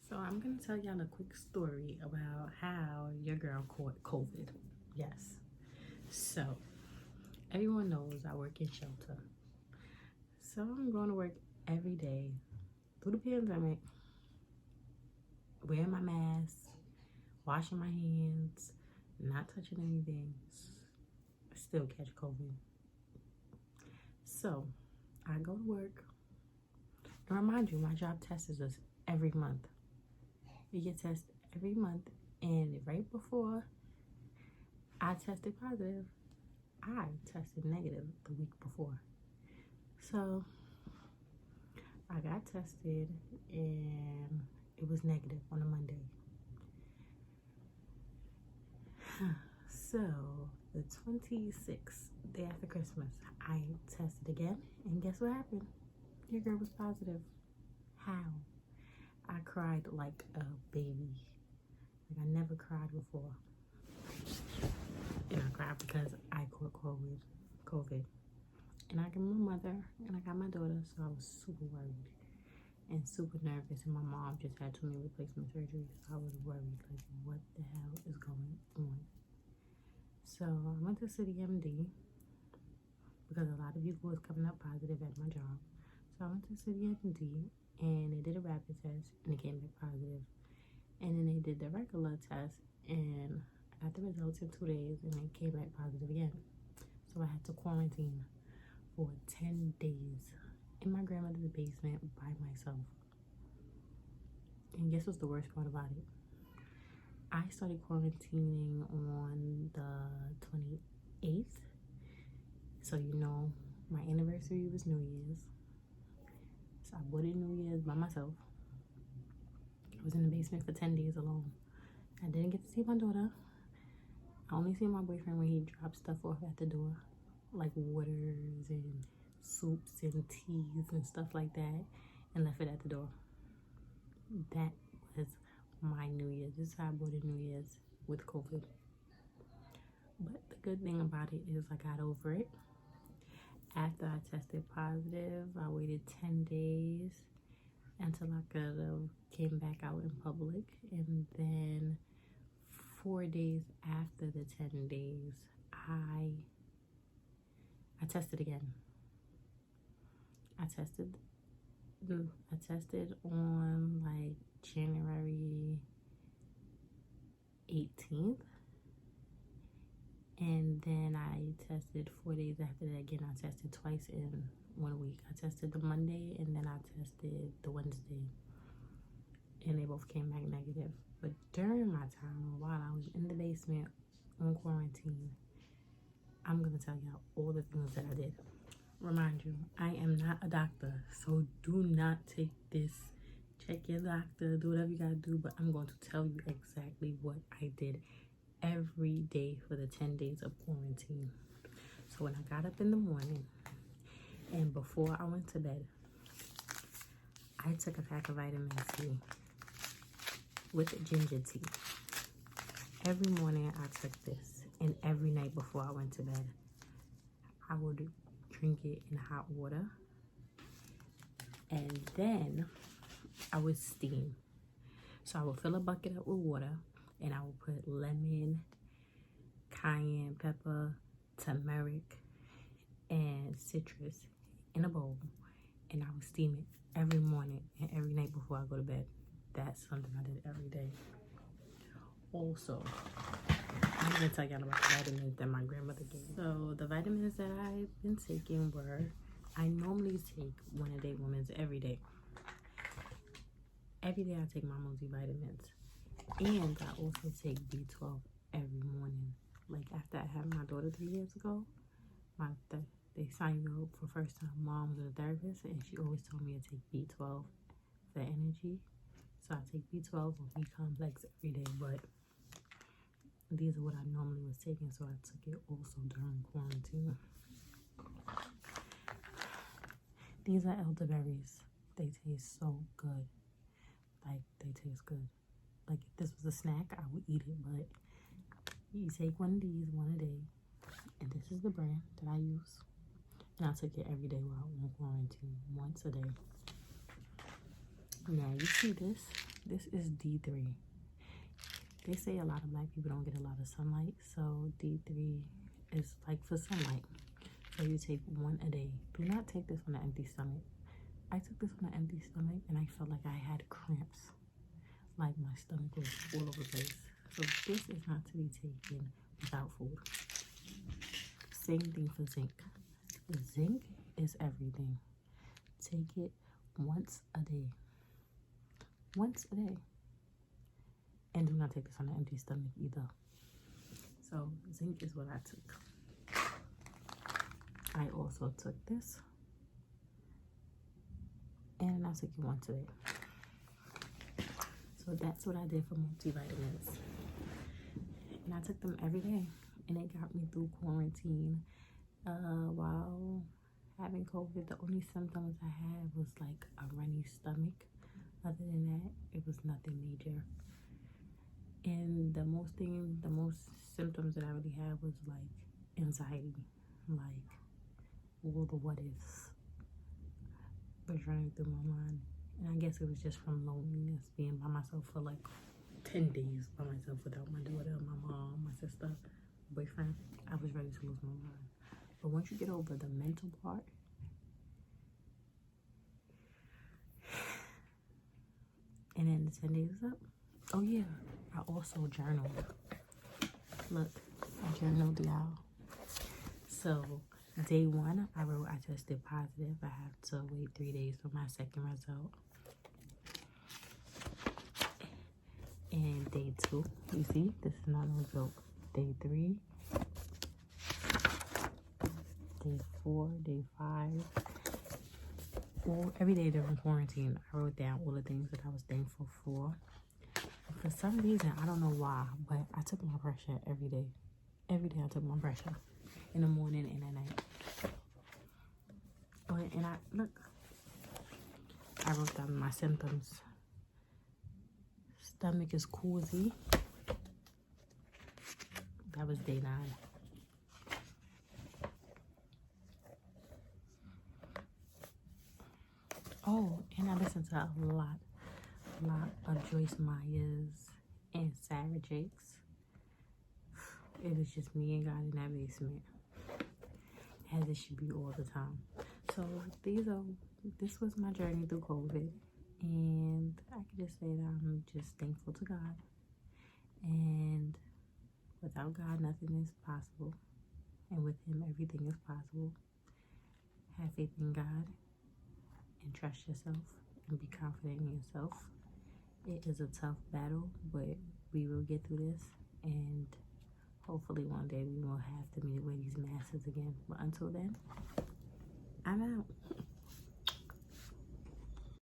So I'm going to tell y'all a quick story about how your girl caught COVID. Yes. So everyone knows I work in shelter. So I'm going to work every day through the pandemic, wearing my mask, washing my hands, not touching anything, still catch COVID. So I go to work. And remind you, my job tests us every month. We get tested every month, and right before I tested positive, I tested negative the week before. So I got tested and it was negative on a Monday. So the 26th, day after Christmas, I tested again, and guess what happened? Your girl was positive. How? I cried like a baby. Like I never cried before. And I cried because I caught COVID. And I got my mother and I got my daughter, so I was super worried and super nervous. And my mom just had 2 knee replacement surgeries, so I was worried, like, what the hell is going on? So I went to City MD because a lot of people was coming up positive at my job. So I went to City MD and they did a rapid test and it came back positive. And then they did the regular test and I got the results in 2 days and it came back positive again. So I had to quarantine for 10 days in my grandmother's basement by myself. And guess what's the worst part about it? I started quarantining on the 28th. So you know, my anniversary was New Year's. So I bought it New Year's by myself. I was in the basement for 10 days alone. I didn't get to see my daughter. I only see my boyfriend when he dropped stuff off at the door, like waters and soups and teas and stuff like that, and left it at the door. That was my New Year's. This is how I bought it New Year's with COVID. But the good thing about it is I got over it. After I tested positive, I waited 10 days until I could have came back out in public. And then 4 days after the 10 days, I tested again. I tested on like January 18th. And then I tested 4 days after that again. I tested twice in 1 week. I tested the Monday and then I tested the Wednesday. And they both came back negative. But during my time, while I was in the basement on quarantine, I'm going to tell y'all all the things that I did. Remind you, I am not a doctor, so do not take this. Check your doctor, do whatever you got to do, but I'm going to tell you exactly what I did every day for the 10 days of quarantine. So when I got up in the morning and before I went to bed, I took a pack of vitamin C with ginger tea. Every morning I took this, and every night before I went to bed, I would drink it in hot water, and then I would steam. So I would fill a bucket up with water, and I would put lemon, cayenne pepper, turmeric, and citrus in a bowl, and I would steam it every morning and every night before I go to bed. That's something I did every day. Also, I'm going to tell y'all about the vitamins that my grandmother gave me. So the vitamins that I've been taking were, I normally take One A Day Women's every day. Every day I take my multivitamins. And I also take B12 every morning. Like after I had my daughter 3 years ago, they signed me up for first time moms with a therapist, and she always told me to take B12 for energy. So I take B12 or B complex every day, but these are what I normally was taking, so I took it also during quarantine. These are elderberries. They taste so good. Like, they taste good. Like, if this was a snack, I would eat it, but you take one of these, 1 a day, and this is the brand that I use. And I took it every day while on quarantine, once a day. Now, you see this. This is D3. They say a lot of black people don't get a lot of sunlight, so D3 is like for sunlight. So you take one a day. Do not take this on an empty stomach. I took this on an empty stomach and I felt like I had cramps. Like my stomach was all over the place. So this is not to be taken without food. Same thing for zinc. Zinc is everything. Take it once a day. Once a day. And do not take this on an empty stomach either. So zinc is what I took. I also took this. And I took it once a day. So that's what I did for multivitamins. And I took them every day. And it got me through quarantine. While having COVID, the only symptoms I had was like a runny stomach. Other than that, it was nothing major. And the most symptoms that I really had was like anxiety. Like all the what ifs was running through my mind. And I guess it was just from loneliness, being by myself for like 10 days by myself without my daughter, my mom, my sister, boyfriend. I was ready to lose my mind. But once you get over the mental part, and then the 10 days is up. Oh yeah, I also journaled. Look, I journaled, y'all. So day 1, I wrote I tested positive. I have to wait 3 days for my second result. And day 2, you see, this is not no joke. Day 3, day 4, day 5. Well, every day during quarantine, I wrote down all the things that I was thankful for. And for some reason, I don't know why, but I took my pressure every day. Every day I took my pressure. In the morning and at night. And I wrote down my symptoms. Stomach is queasy. That was day 9. Oh, and I listened to a lot of Joyce Meyers and Sarah Jakes. It was just me and God in that basement, as it should be all the time. So this was my journey through COVID, and I can just say that I'm just thankful to God. And without God, nothing is possible, and with Him, everything is possible. Have faith in God, and trust yourself, and be confident in yourself. It is a tough battle, but we will get through this, and hopefully one day we won't have to wear these masks again. But until then, I'm out.